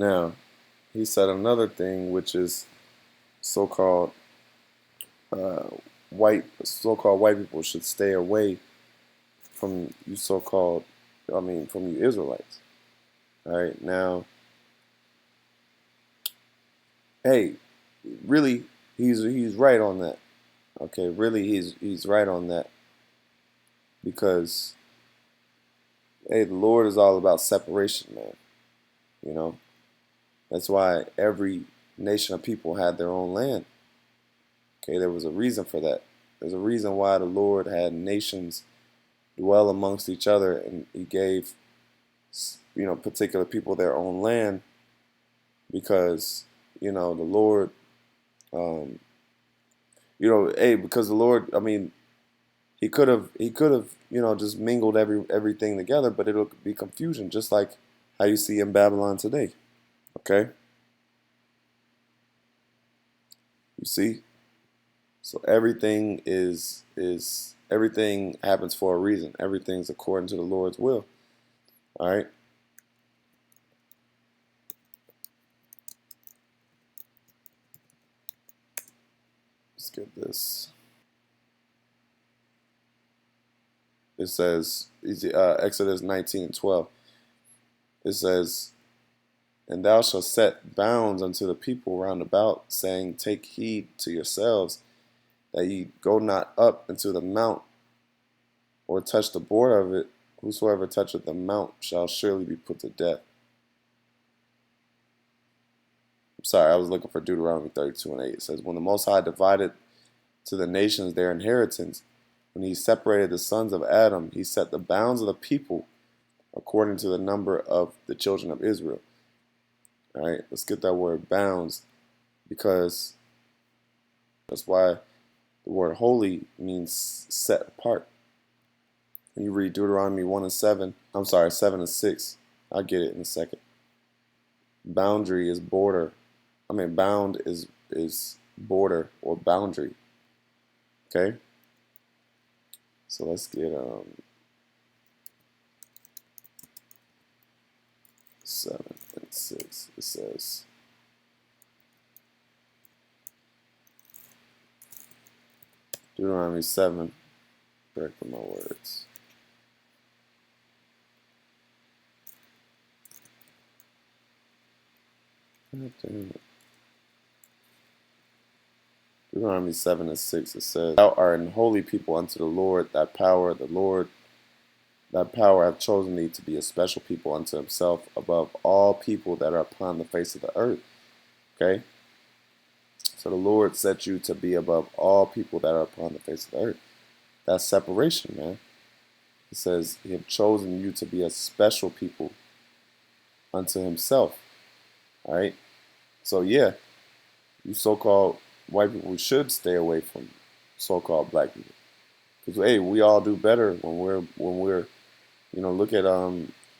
Now, he said another thing, which is so-called uh, so-called white people should stay away from you so-called, from you Israelites. All right, now, hey, really, he's right on that. Okay, really, he's right on that because hey, the Lord is all about separation, man. You know, that's why every nation of people had their own land. Okay, there was a reason for that. There's a reason why the Lord had nations dwell amongst each other, and He gave particular people their own land because the Lord, um, hey, because the Lord, he could have just mingled everything together, but it'll be confusion, just like how you see in Babylon today. Okay, you see, so everything happens for a reason. Everything's according to the Lord's will. All right. Let's get this. It says Exodus 19:12. It says, "And thou shalt set bounds unto the people round about, saying, Take heed to yourselves, that ye go not up into the mount, or touch the border of it. Whosoever toucheth the mount shall surely be put to death." I'm sorry, I was looking for Deuteronomy 32:8. It says, "When the Most High divided to the nations their inheritance, when he separated the sons of Adam, he set the bounds of the people according to the number of the children of Israel." All right, let's get that word bounds, because that's why the word holy means set apart. When you read Deuteronomy 1 and 7, I'm sorry, 7 and 6, I'll get it in a second. Boundary is border. Bound is border or boundary. Okay? So let's get 7 and 6. It says, Deuteronomy 7, correct my words. God damn it. Deuteronomy 7 and 6, it says, "Thou art an holy people unto the Lord, that power hath chosen thee to be a special people unto himself above all people that are upon the face of the earth." Okay? So the Lord set you to be above all people that are upon the face of the earth. That's separation, man. It says he have chosen you to be a special people unto himself. All right? So yeah, you so-called white people should stay away from so-called black people. Because hey, we all do better when we're look at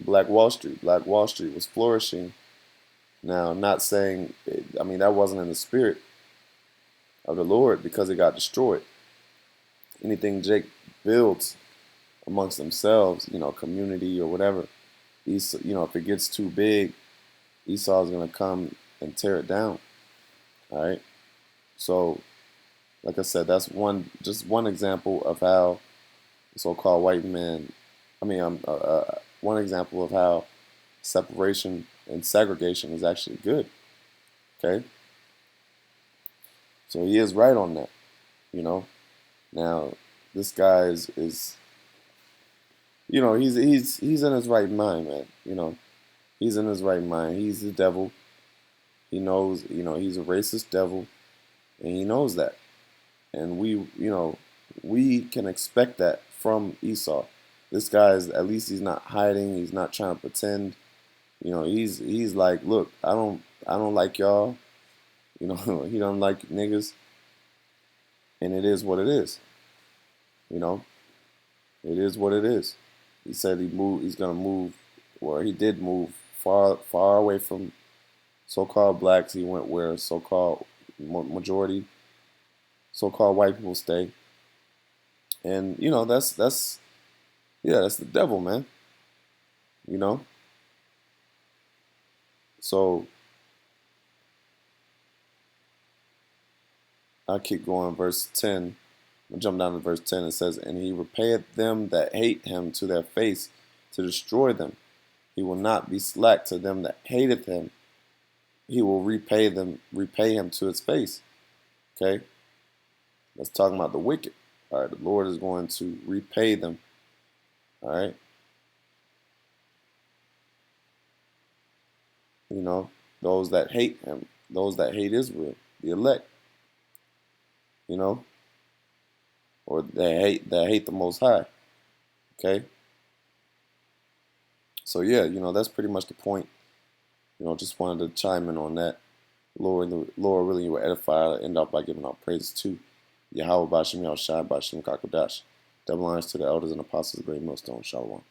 Black Wall Street. Black Wall Street was flourishing. Now, I'm not saying that wasn't in the spirit of the Lord, because it got destroyed. Anything Jake builds amongst themselves, community or whatever, if it gets too big, Esau is gonna come and tear it down. All right. So, like I said, that's just one example of how the so-called white man. One example of how separation and segregation is actually good. Okay. So he is right on that. You know. Now, this guy is he's in his right mind, man. He's in his right mind. He's the devil. He knows, he's a racist devil, and he knows that. And we can expect that from Esau. This guy is, at least he's not hiding. He's not trying to pretend. He's like, look, I don't like y'all. He don't like niggas, and it is what it is. You know, it is what it is. He said he's gonna move, or he did move far, far away from so-called blacks. He went where so-called majority, so-called white people stay, and that's yeah, that's the devil, man. You know, So I keep going, verse 10. I'll jump down to verse 10. It says, and he repayeth them that hate him to their face to destroy them. He will not be slack to them that hateth him. He will repay him to his face. Okay? That's talking about the wicked. All right, the Lord is going to repay them. All right? You know, those that hate him, those that hate Israel, the elect, you know, or that hate the Most High. Okay? So yeah, that's pretty much the point. Just wanted to chime in on that. Lord really will edify. I'll end off by giving our praises to Yahawah, BAHASHAM, YAHAWASHI, BAHASHAM, Kakodash. Double honors to the elders and apostles of the great millstone. Shalom.